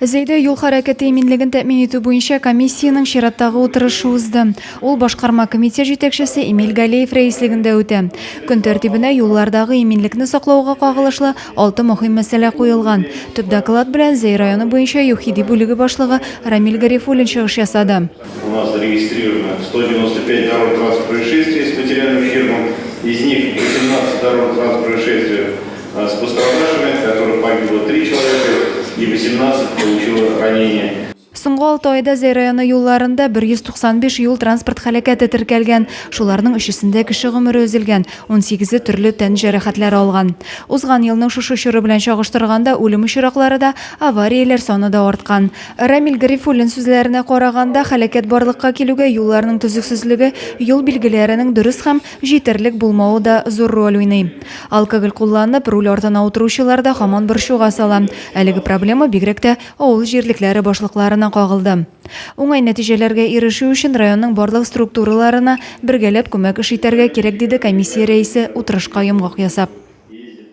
Зейді юл харакеті еменлігін тәмин ету бойынша комиссияның шираттағы отырышы узды. Ол башқарма комитет жетекшісі Эмиль Галеев рәислігінде өте. Күн тәртибіне юллардағы еменлікні сақлауға қағылышлы 6 мұхим мәселе қойылған. Төп доклад білән Зей районы бойынша юхиди бүлігі башлығы Рамиль Гарифуллин шығыш ясады. У нас зарегистрировано 195 дорожно-транспортных происшествий с материальным ущербом. Из них 18 дорожно-транспортных происшествий с пострадавшими, в которых погибло 3 человека и 18 получило ранения. Соңғы 6 айда Зей районы юлларында 195 юл транспорт халакеті тіркелген. Шуларның 3-сінде кіші ғұмыры өзілген, 18-і түрлі тән жарақатлар алған. Узған елның шушы шүрі білән шағыштырғанда өлім ұшырақлары да авариялар саны да артқан. Рамиль Гарифуллин сүзләренә қарағанда халакет барлыққа келуге юлларның түзіксізлігі, юл билгелерінің дұрыс һәм жетерлік булмауы да зор роль уйный. Алкоголь кулланып, руль артына отырушыларда һаман борчуга сала. Әлеге проблема бигрәк авыл җирлекләре башлыкларына қағылды. Уңай нәтижелерге ирешү үшін районның барлық структураларына бергәләп күмәк эш итәргә кирәк диде комиссия рәисе утырышка йомгак ясап.